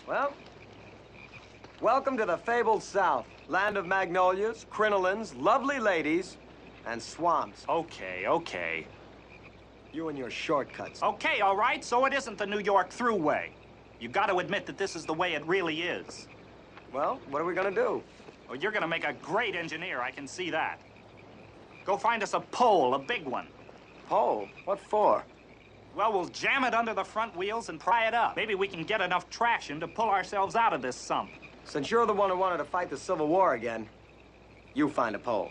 Well, welcome to the fabled South. Land of magnolias, crinolines, lovely ladies, and swamps. Okay. You and your shortcuts. Okay, all right, so it isn't the New York Thruway. You got to admit that this is the way it really is. Well, what are we gonna do? Oh, you're gonna make a great engineer, I can see that. Go find us a pole, a big one. Pole? What for? Well, we'll jam it under the front wheels and pry it up. Maybe we can get enough traction to pull ourselves out of this sump. Since you're the one who wanted to fight the Civil War again, you find a pole.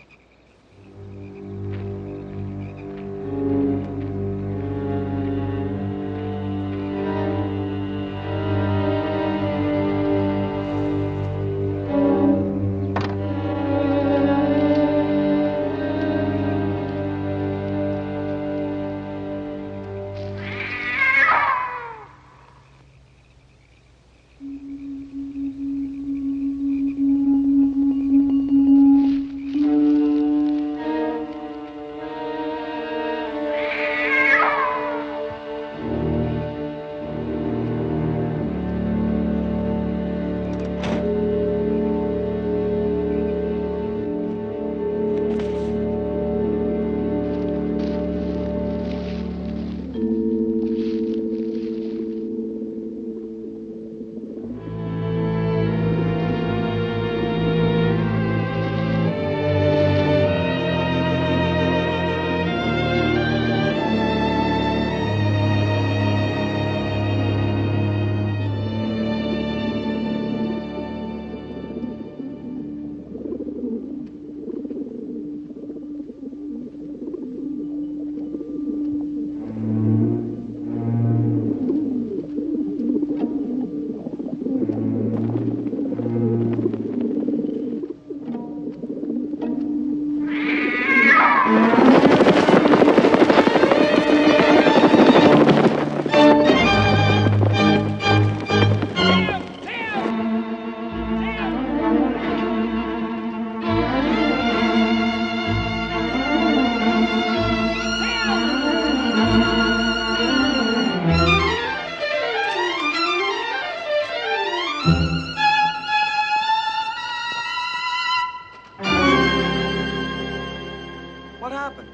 What happened?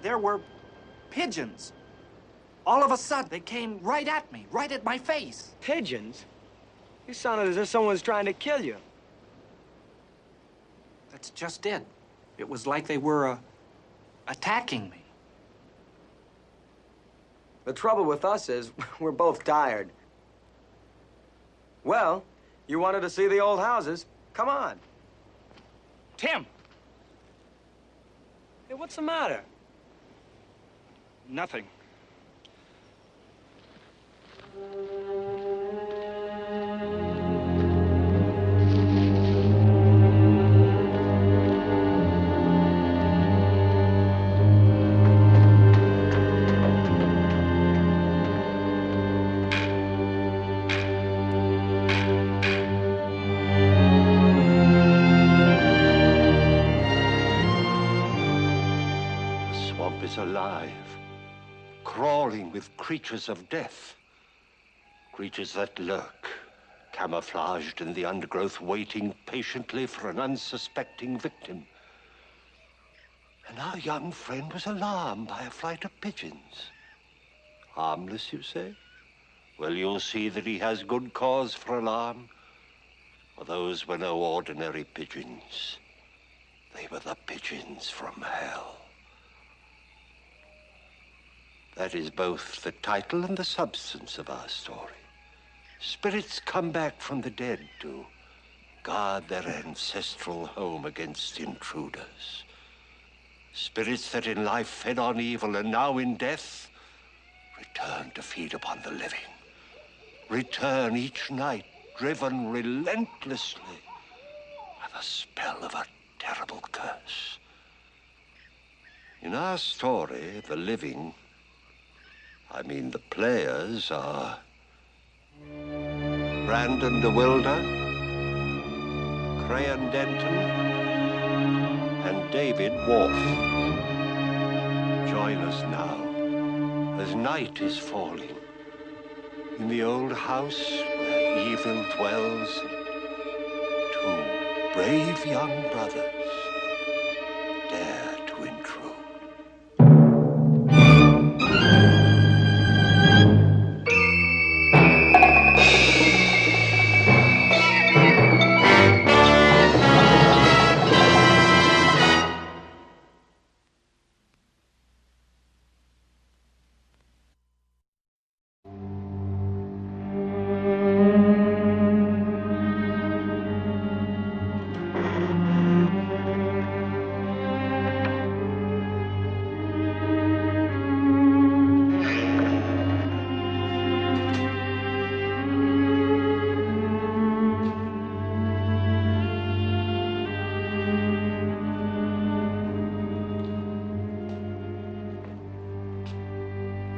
There were pigeons. All of a sudden, they came right at me, right at my face. Pigeons? You sounded as if someone was trying to kill you. That's just it. It was like they were attacking me. The trouble with us is we're both tired. Well, you wanted to see the old houses. Come on. Tim! Hey, what's the matter? Nothing. Is alive, crawling with creatures of death. Creatures that lurk, camouflaged in the undergrowth, waiting patiently for an unsuspecting victim. And our young friend was alarmed by a flight of pigeons. Harmless, you say? Well, you'll see that he has good cause for alarm, for those were no ordinary pigeons. They were the pigeons from hell. That is both the title and the substance of our story. Spirits come back from the dead to guard their ancestral home against intruders. Spirits that in life fed on evil and now in death return to feed upon the living. Return each night driven relentlessly by the spell of a terrible curse. In our story, the living, I mean the players, are Brandon DeWilder, Crayon Denton, and David Worf. Join us now as night is falling. In the old house where evil dwells, two brave young brothers dare to intrude.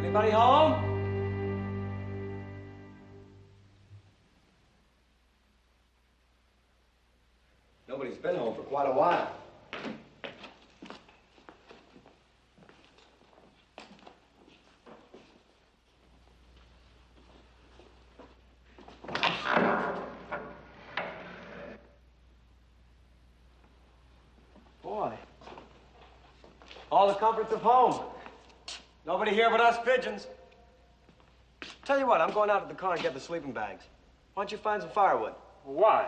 Anybody home? Nobody's been home for quite a while. Boy. All the comforts of home. Nobody here but us pigeons. Tell you what, I'm going out to the car and get the sleeping bags. Why don't you find some firewood? Why?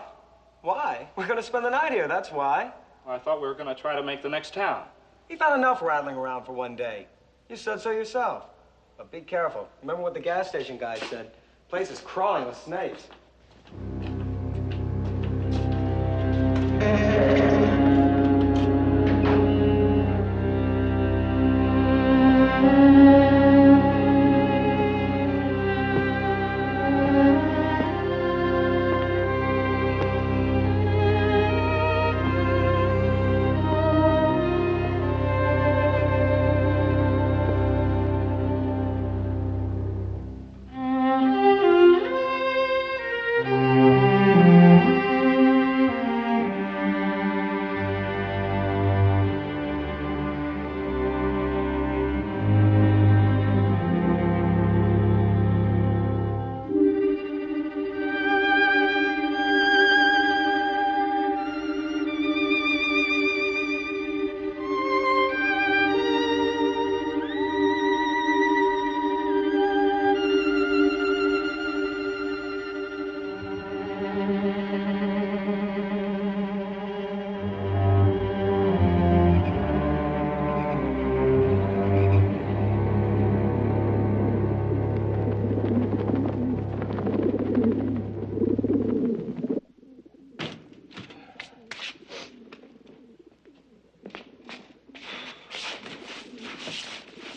Why? We're going to spend the night here, that's why. Well, I thought we were going to try to make the next town. You've had enough rattling around for one day. You said so yourself. But be careful. Remember what the gas station guy said? The place is crawling with snakes.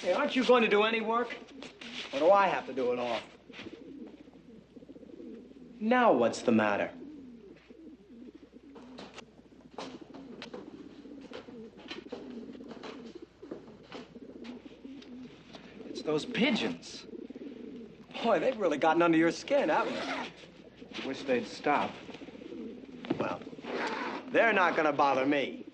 Hey, aren't you going to do any work? Or do I have to do it all? Now what's the matter? It's those pigeons. Boy, they've really gotten under your skin, haven't they? Wish they'd stop. Well, they're not going to bother me.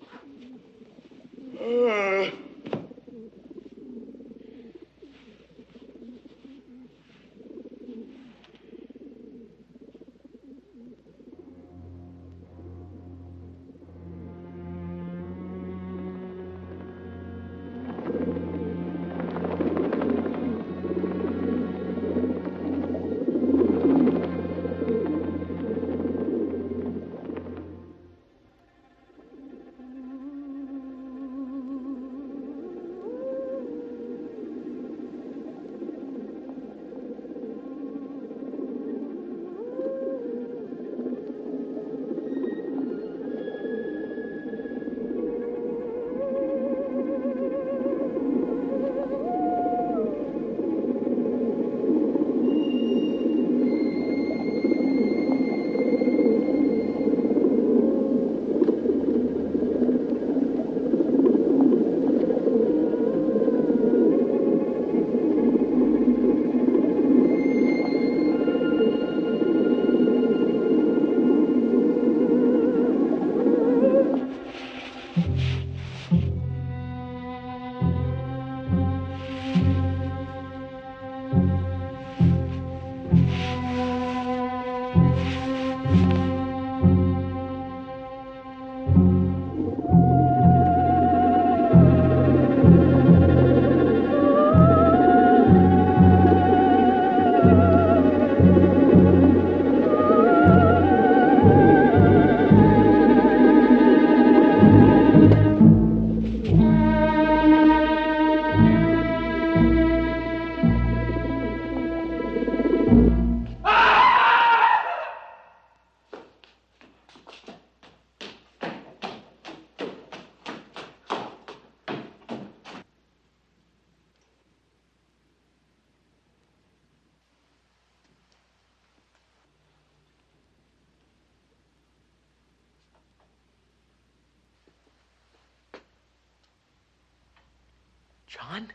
John?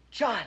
John!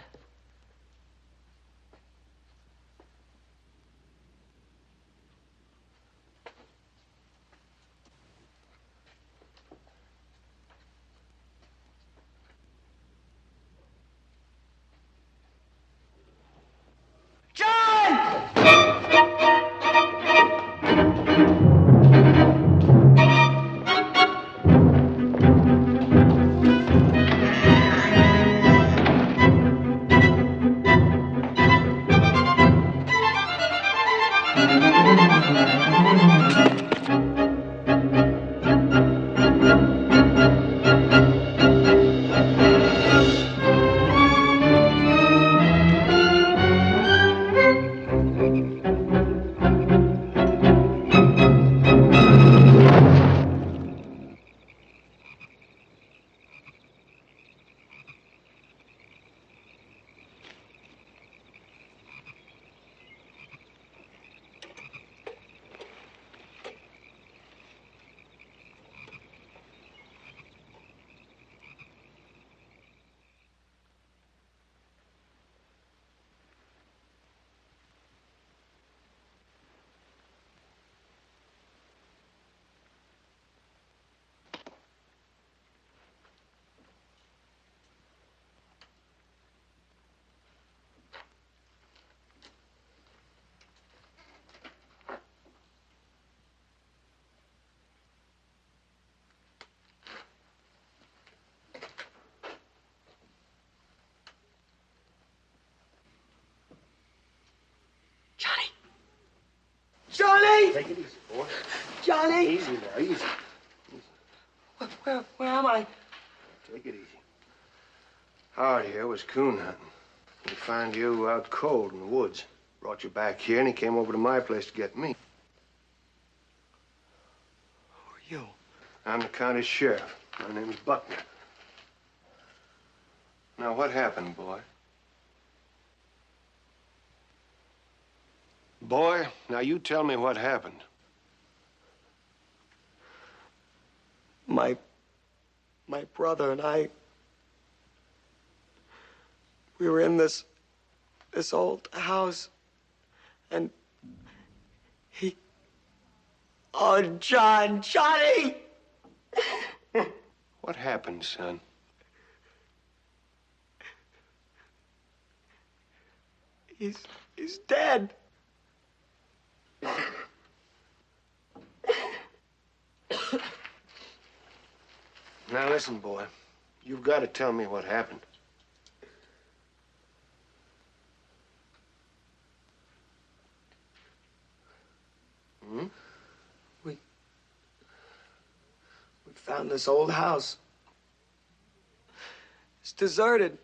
Johnny! Take it easy, boy. Johnny! Easy now, easy. Where am I? Take it easy. Howard here was coon hunting. He found you out cold in the woods. Brought you back here, and he came over to my place to get me. Who are you? I'm the county sheriff. My name's Buckner. Now, what happened, boy? Boy, now you tell me what happened. My brother and I, we were in this old house, and oh, Johnny! What happened, son? He's dead. Now listen, boy. You've got to tell me what happened. Hmm? We found this old house. It's deserted.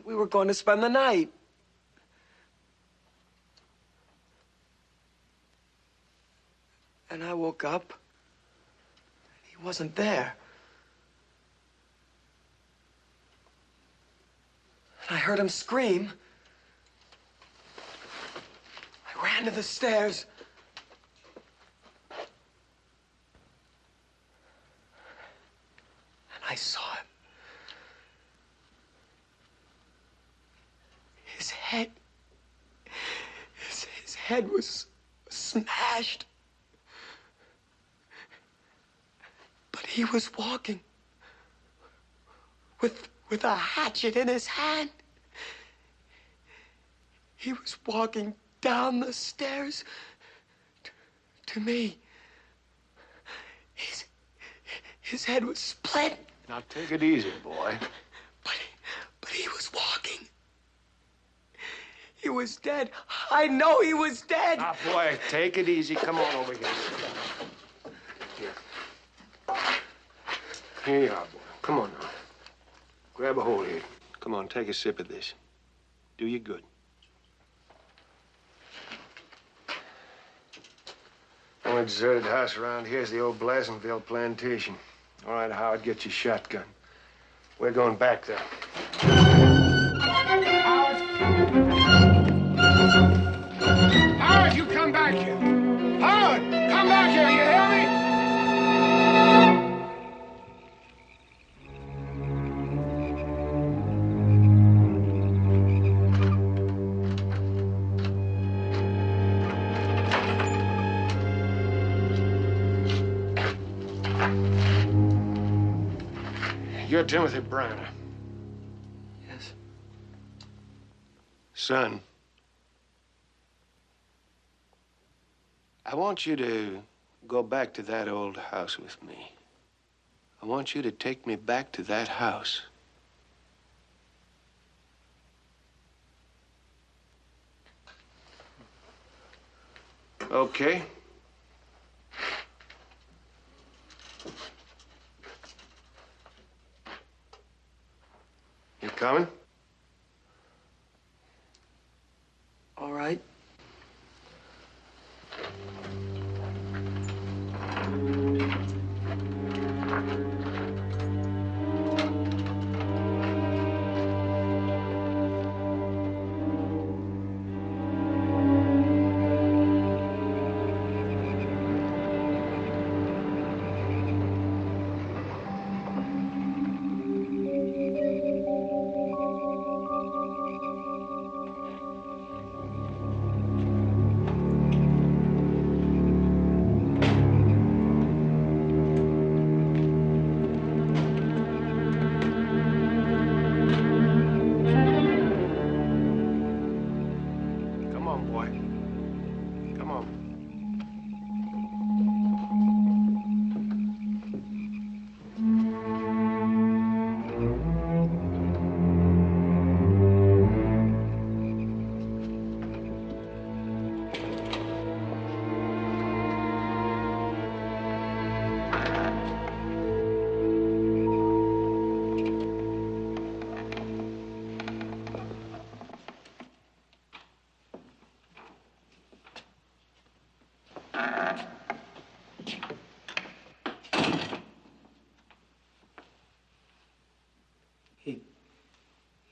We were going to spend the night. And I woke up. He wasn't there. And I heard him scream. I ran to the stairs. And I saw him. His head was smashed. But he was walking with a hatchet in his hand. He was walking down the stairs to me. His head was split. Now take it easy, boy. But he was walking. He was dead. I know he was dead. Ah, boy, take it easy. Come on over here. Here. Here you are, boy. Come on now. Grab a hold here. Come on, take a sip of this. Do you good. Only deserted house around here is the old Blasonville plantation. All right, Howard, get your shotgun. We're going back there. Howard, you come back here. Howard, come back here, you hear me? You're Timothy Briner. Yes. Son, I want you to go back to that old house with me. I want you to take me back to that house. Okay. You coming? All right. Come on, boy. Come on.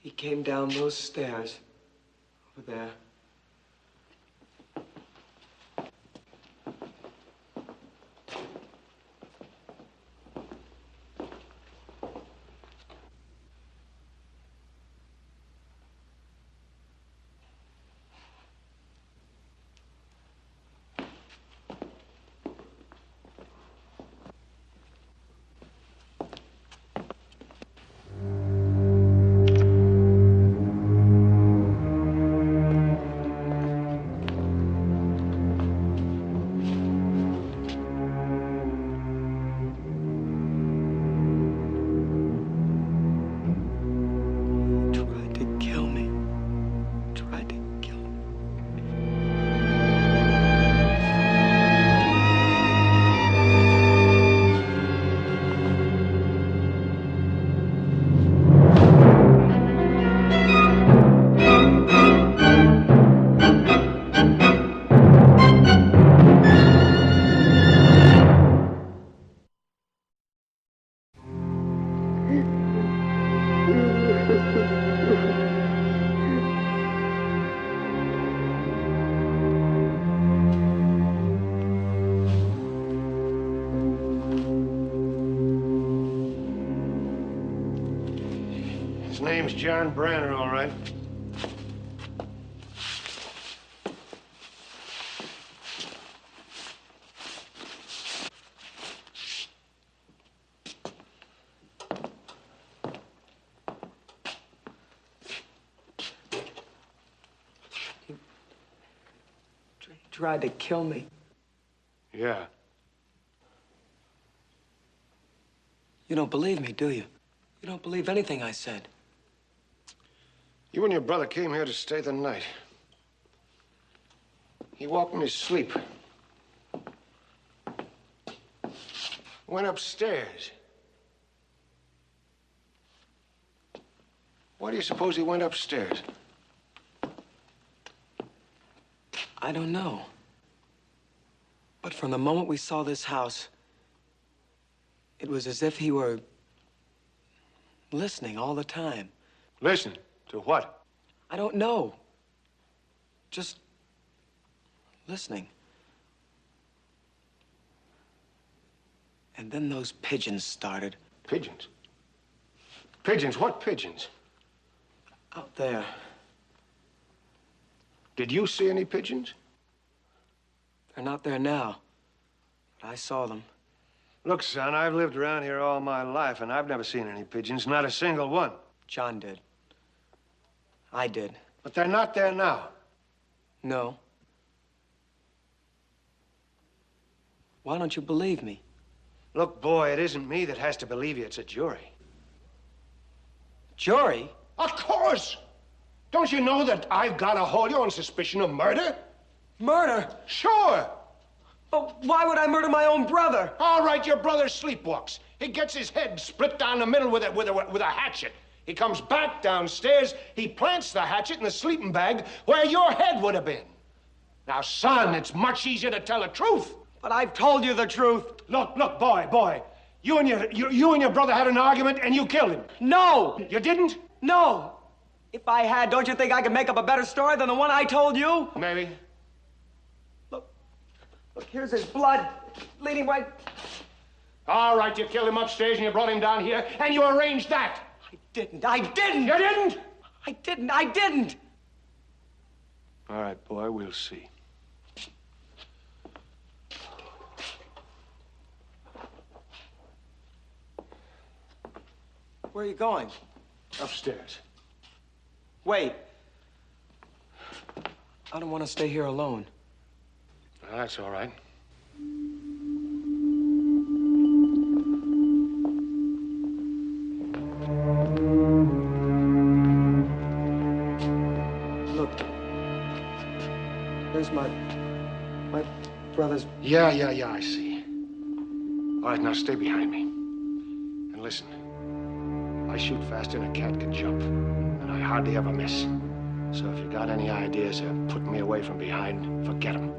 He came down those stairs over there. Tried to kill me. Tried to kill me. His name's John Branner, all right. Tried to kill me. Yeah. You don't believe me, do you? You don't believe anything I said. You and your brother came here to stay the night. He walked in his sleep. Went upstairs. Why do you suppose he went upstairs? I don't know. But from the moment we saw this house, it was as if he were listening all the time. Listen, to what? I don't know. Just listening. And then those pigeons started. Pigeons? Pigeons? What pigeons? Out there. Did you see any pigeons? They're not there now. But I saw them. Look, son, I've lived around here all my life, and I've never seen any pigeons, not a single one. John did. I did. But they're not there now. No. Why don't you believe me? Look, boy, it isn't me that has to believe you. It's a jury. Jury? Of course! Don't you know that I've got to hold you on suspicion of murder? Murder? Sure! But why would I murder my own brother? All right, your brother sleepwalks. He gets his head split down the middle with a hatchet. He comes back downstairs, he plants the hatchet in the sleeping bag where your head would have been. Now, son, it's much easier to tell the truth. But I've told you the truth. Look, boy. You and your brother had an argument and you killed him. No! You didn't? No! If I had, don't you think I could make up a better story than the one I told you? Maybe. Look, here's his blood leading right... All right, you killed him upstairs and you brought him down here and you arranged that. I didn't! You didn't? I didn't! All right, boy, we'll see. Where are you going? Upstairs. Wait. I don't want to stay here alone. That's all right. Look. There's my brother's... Yeah, I see. All right, now stay behind me. And listen, I shoot faster than a cat can jump, and I hardly ever miss. So if you got any ideas of putting me away from behind, forget them.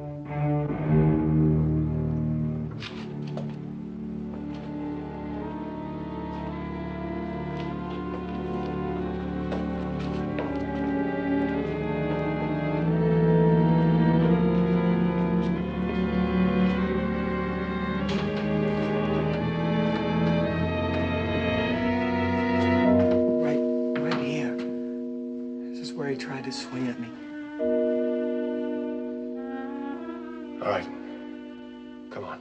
Right here. This is where he tried to swing at me. All right. Come on.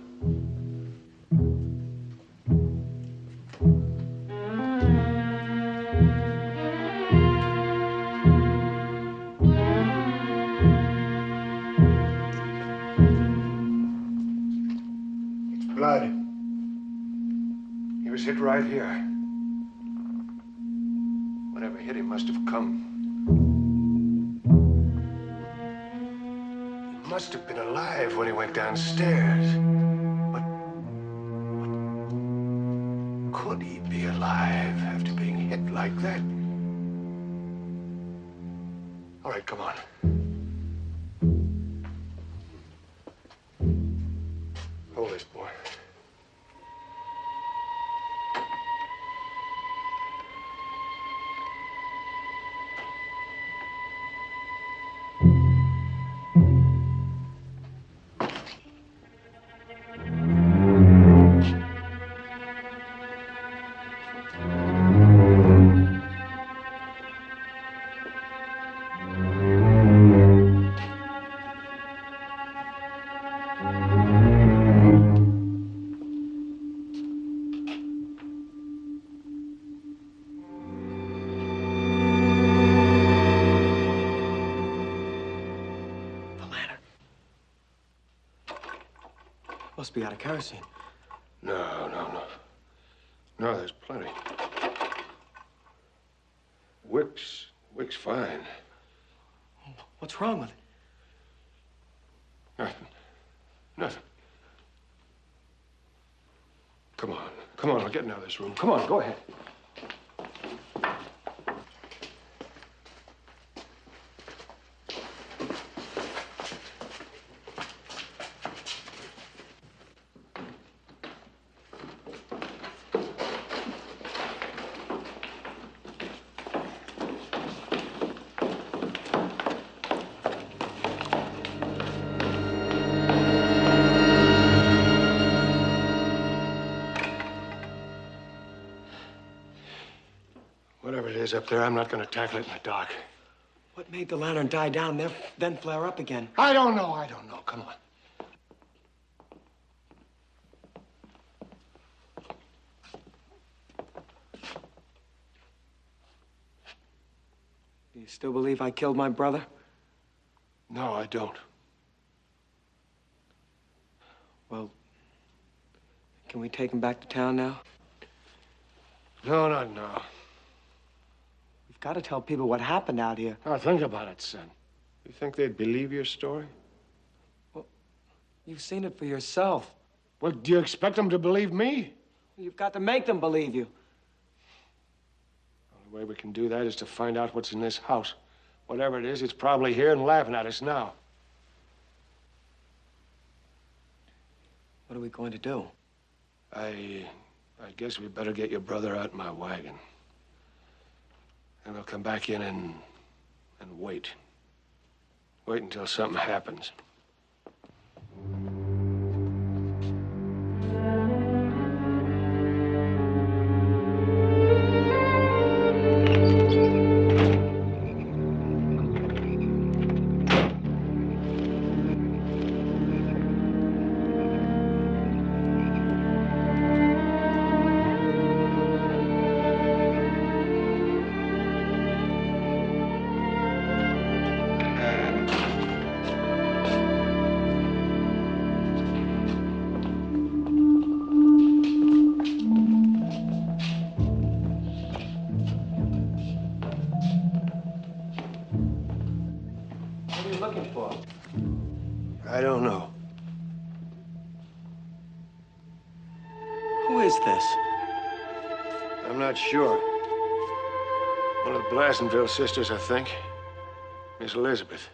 It's blood. He was hit right here. Whatever hit him must have come. He must have been alive when he went downstairs. But could he be alive after being hit like that? All right, come on. Hold this, boy. Must be out of kerosene. No, there's plenty. Wick's fine. What's wrong with it? Nothing. Nothing. Come on. Come on, I'll get out of this room. Come on, go ahead. Whatever it is up there, I'm not going to tackle it in the dark. What made the lantern die down there, then flare up again? I don't know. I don't know. Come on. Do you still believe I killed my brother? No, I don't. Well, can we take him back to town now? No, not now. We've got to tell people what happened out here. Now, think about it, son. You think they'd believe your story? Well, you've seen it for yourself. Well, do you expect them to believe me? You've got to make them believe you. The only way we can do that is to find out what's in this house. Whatever it is, it's probably here and laughing at us now. What are we going to do? I guess we better get your brother out in my wagon. And we'll come back in and wait. Wait until something happens. What are you looking for? I don't know. Who is this? I'm not sure. One of the Blassenville sisters, I think. Miss Elizabeth.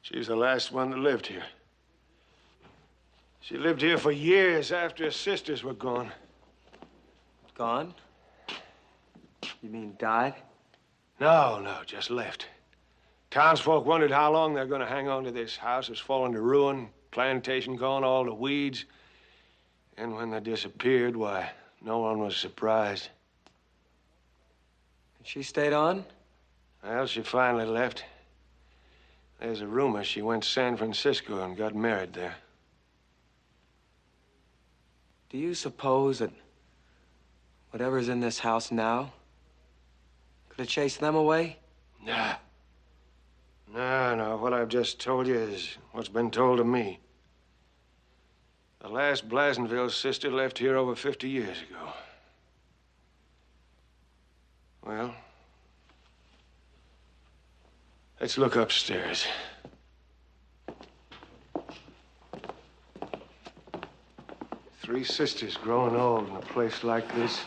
She's the last one that lived here. She lived here for years after her sisters were gone. Gone? You mean died? No, just left. Townsfolk wondered how long they're going to hang on to this house. It's fallen to ruin, plantation gone, all the weeds. And when they disappeared, why, no one was surprised. And she stayed on? Well, she finally left. There's a rumor she went to San Francisco and got married there. Do you suppose that whatever's in this house now could have chased them away? Nah. No. What I've just told you is what's been told to me. The last Blassenville sister left here over 50 years ago. Well, let's look upstairs. Three sisters growing old in a place like this.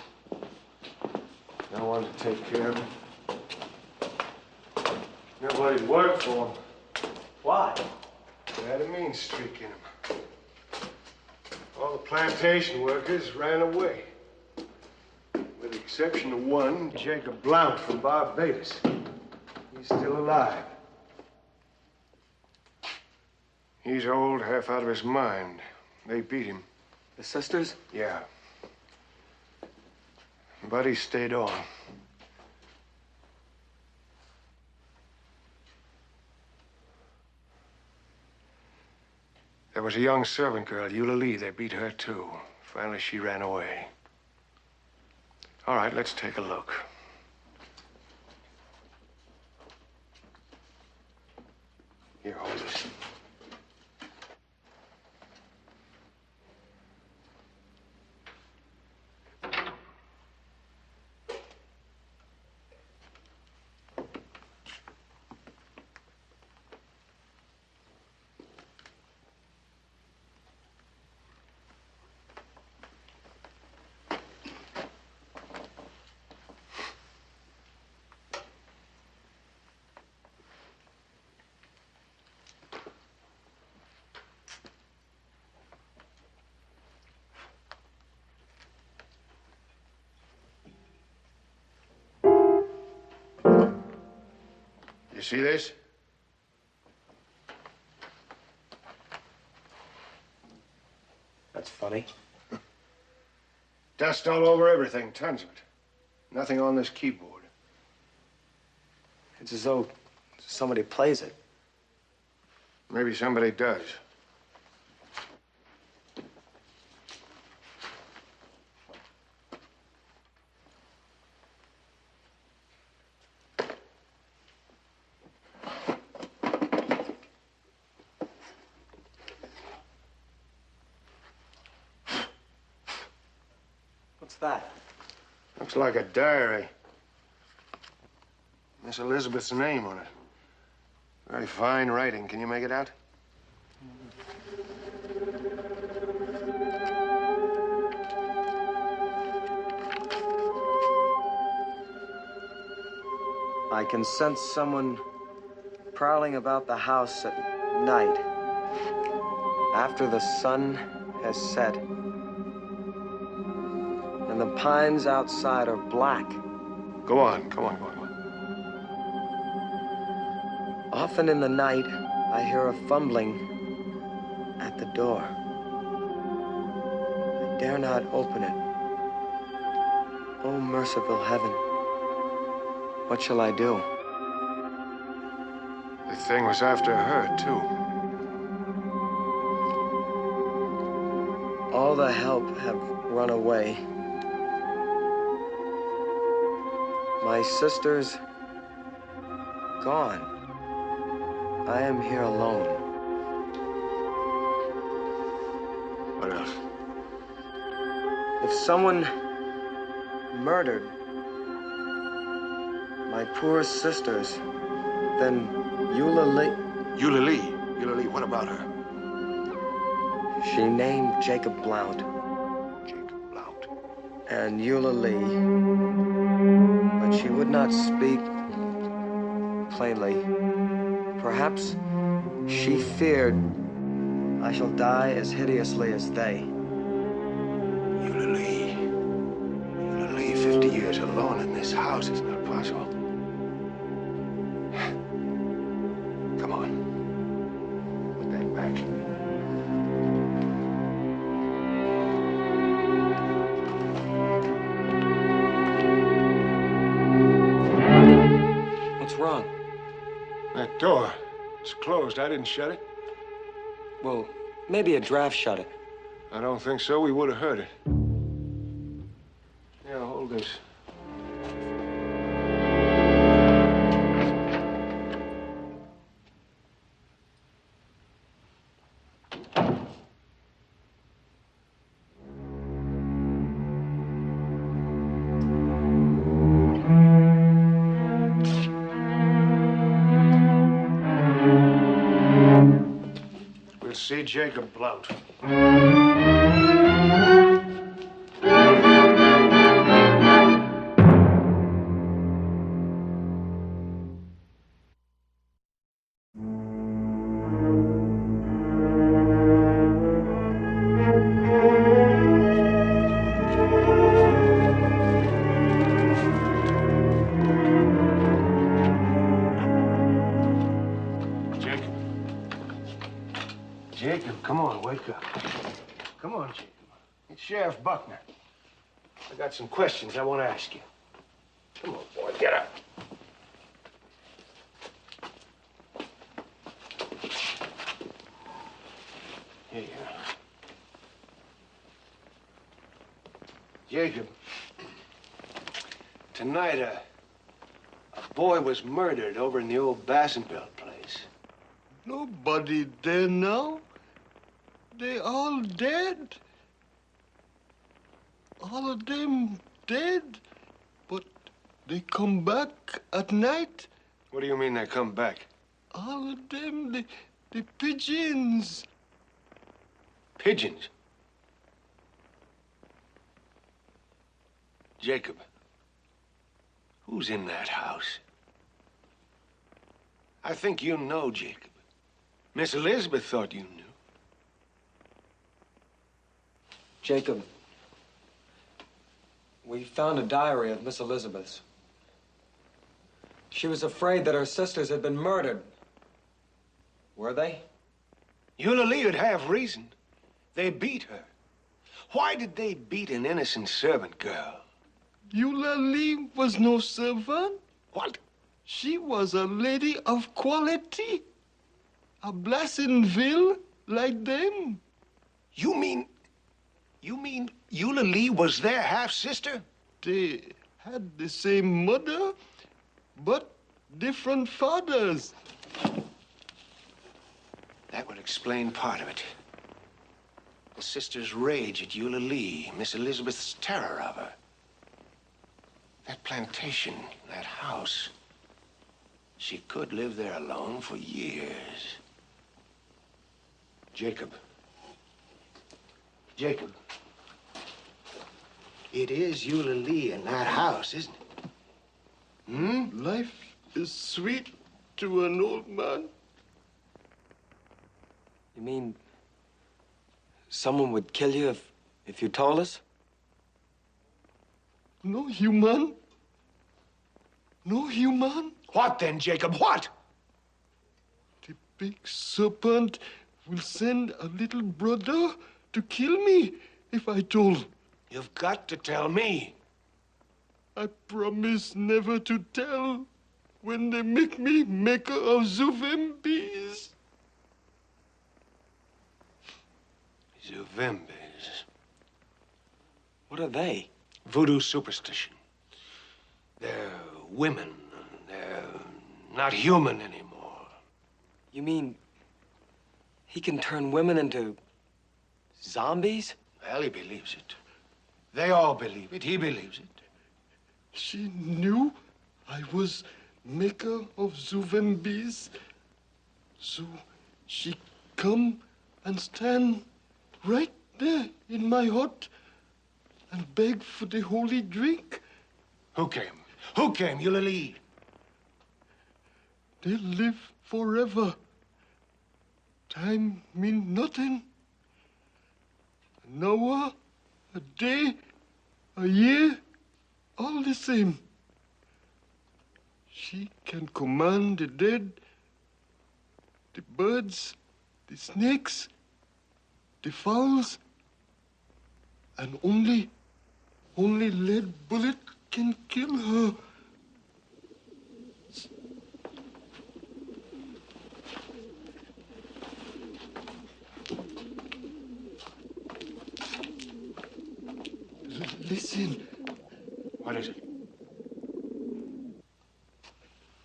No one to take care of them. Nobody to work for them. Why? They had a mean streak in them. All the plantation workers ran away. With the exception of one, Jacob Blount from Barbados. He's still alive. He's old, half out of his mind. They beat him. The sisters? Yeah. But he stayed on. There was a young servant girl, Eulalie. They beat her, too. Finally, she ran away. All right, let's take a look. Here, hold this. You see this? That's funny. Dust all over everything, tons of it. Nothing on this keyboard. It's as though somebody plays it. Maybe somebody does. What's that? Looks like a diary. Miss Elizabeth's name on it. Very fine writing. Can you make it out? I can sense someone prowling about the house at night, after the sun has set, and the pines outside are black. Go on, go on, go on, go on. Often in the night, I hear a fumbling at the door. I dare not open it. Oh, merciful heaven, what shall I do? The thing was after her, too. All the help have run away. My sister's gone. I am here alone. What else? If someone murdered my poor sisters, then Eulalie, Eulalie, what about her? she named Jacob Blount. Jacob Blount. And Eulalie, but she would not speak plainly. Perhaps she feared I shall die as hideously as they. Eulalie. Eulalie, 50 years alone in this house is not possible. Come on. Put that back. What's wrong? That door. It's closed. I didn't shut it. Well, maybe a draft shut it. I don't think so. We would have heard it. Yeah, hold this. We'll see Jacob Blount. Jacob. Jacob, come on, wake up. Come on, Jacob. It's Sheriff Buckner. I got some questions I want to ask you. Come on, boy, get up. Here you are. Jacob, tonight a boy was murdered over in the old Bassenville place. Nobody there now. They all dead. All of them dead. But they come back at night. What do you mean they come back? All of them, the pigeons. Pigeons? Jacob, who's in that house? I think you know, Jacob. Miss Elizabeth thought you knew. Jacob, we found a diary of Miss Elizabeth's. She was afraid that her sisters had been murdered. Were they? Eulalie would have reason. They beat her. Why did they beat an innocent servant girl? Eulalie was no servant. What? She was a lady of quality. A Blassonville like them. You mean Eulalie was their half-sister? They had the same mother, but different fathers. That would explain part of it. The sister's rage at Eulalie, Miss Elizabeth's terror of her. That plantation, that house. She could live there alone for years. Jacob. Jacob. It is Eulalie in that house, isn't it? Hmm? Life is sweet to an old man. You mean someone would kill you if you told us? No human. No human. What then, Jacob? What? The big serpent will send a little brother to kill me if I told. You've got to tell me. I promise never to tell when they make me maker of Zuvembis. Zuvembis. What are they? Voodoo superstition. They're women. They're not human anymore. You mean he can turn women into zombies? Well, he believes it. They all believe it. He believes it. She knew I was maker of Zuvembis. So she come and stand right there in my hut and beg for the holy drink. Who came? Who came? Eulalie. They live forever. Time mean nothing. An hour, a day, a year, all the same. She can command the dead, the birds, the snakes, the fowls, and only lead bullet can kill her. Listen. What is it?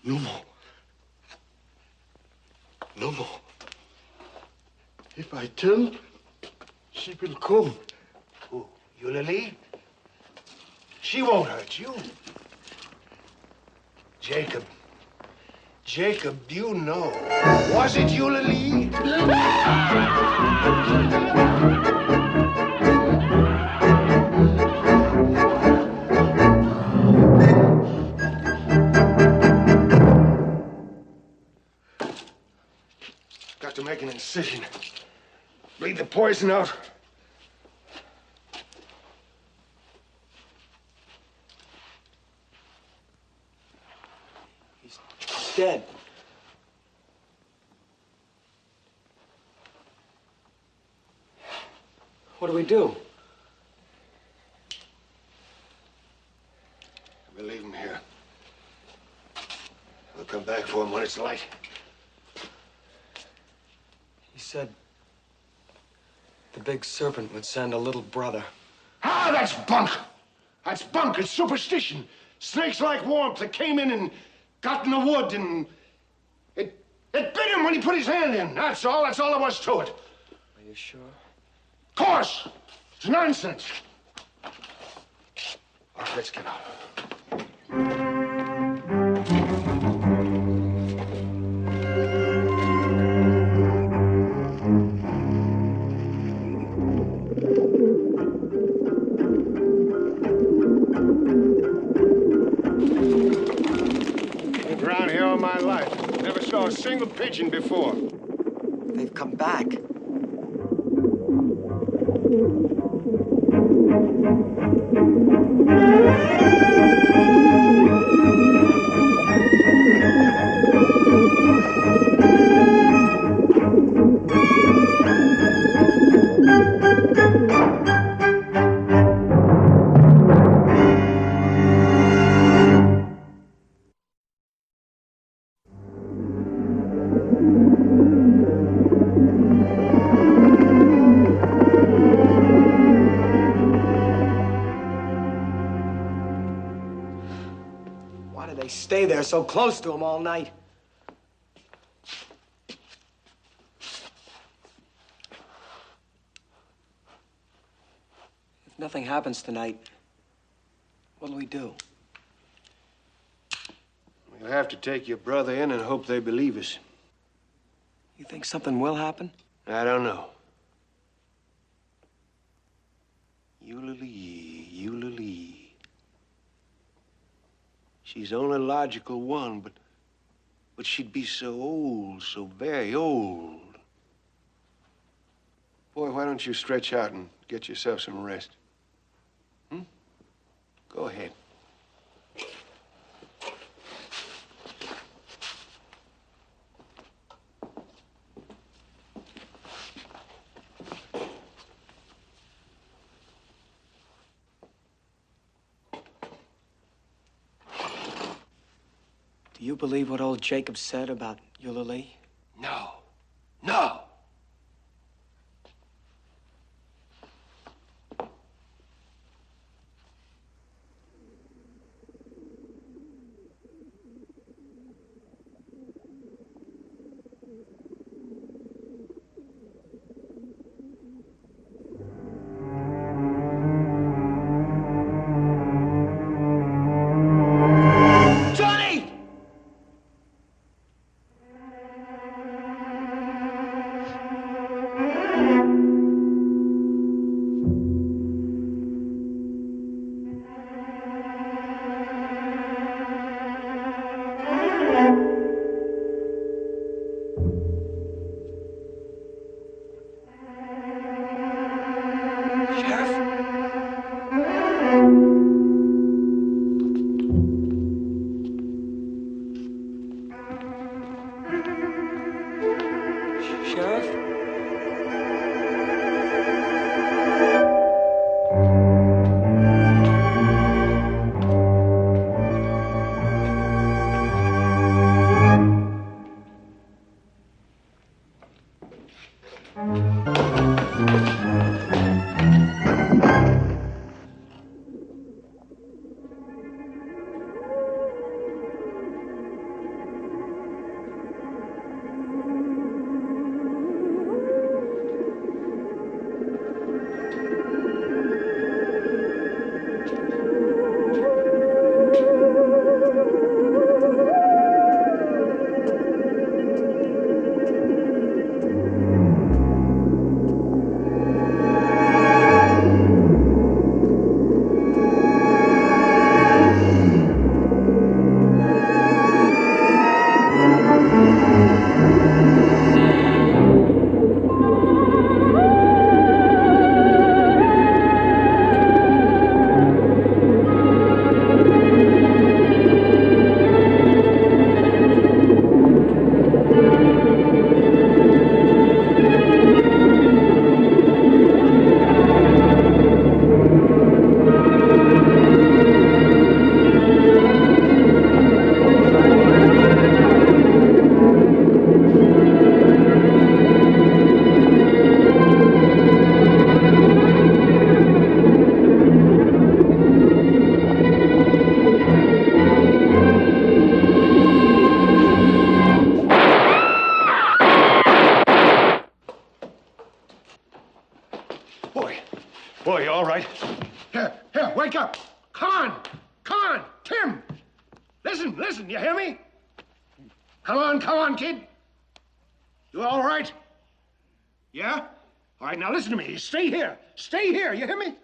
No more. No more. If I tell, she will come. Who? Eulalie? She won't hurt you. Jacob. Jacob, you know. Was it Eulalie? Got to make an incision. Bleed the poison out. He's dead. What do we do? We'll leave him here. We'll come back for him when it's light. He said the big serpent would send a little brother. Ah, that's bunk. That's bunk. It's superstition. Snakes like warmth. That came in and got in the wood and it bit him when he put his hand in. That's all. That's all there was to it. Are you sure? Of course. It's nonsense. All right, let's get out. Been around here all my life. Never saw a single pigeon before. They've come back. stay there so close to him all night. If nothing happens tonight, what'll we do? We'll have to take your brother in and hope they believe us. You think something will happen? I don't know. Eulalie. She's the only logical one, but she'd be so old, so very old. Boy, why don't you stretch out and get yourself some rest? Go ahead. Do you believe what old Jacob said about Eulalie? No. No. Sheriff? Boy, you all right? Here, wake up. Come on, Tim. Listen, you hear me? Come on, kid. You all right? Yeah? All right, now listen to me. Stay here, you hear me?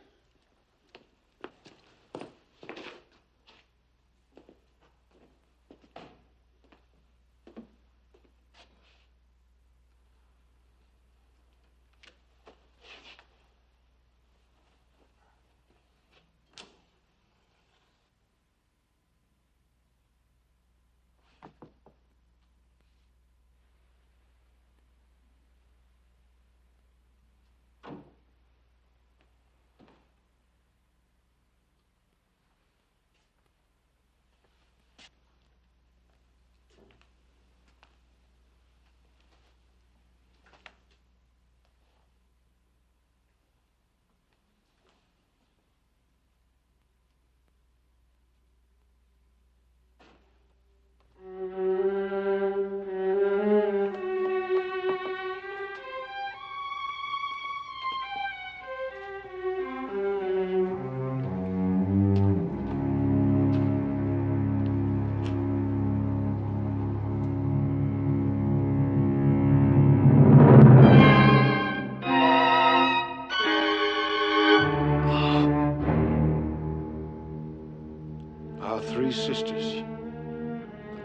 three sisters,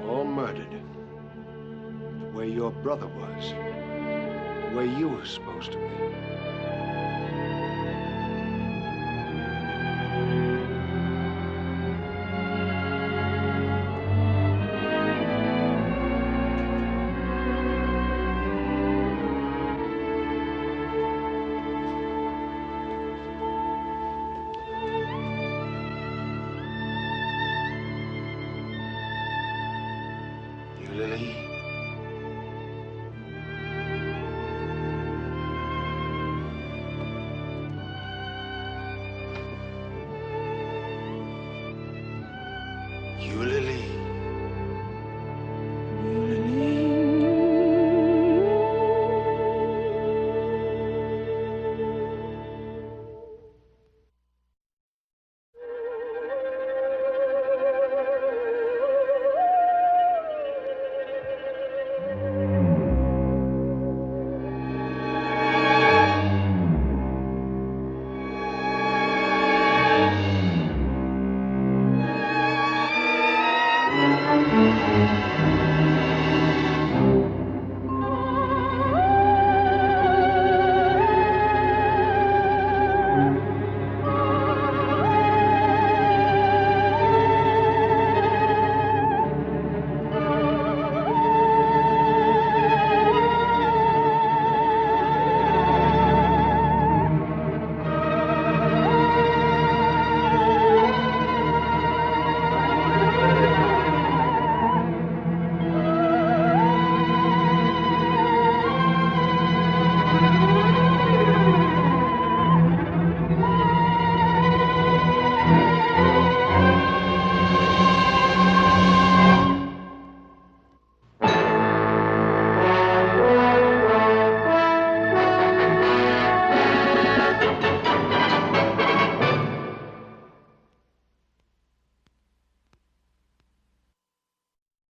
all murdered. The way your brother was. The way you were supposed to be.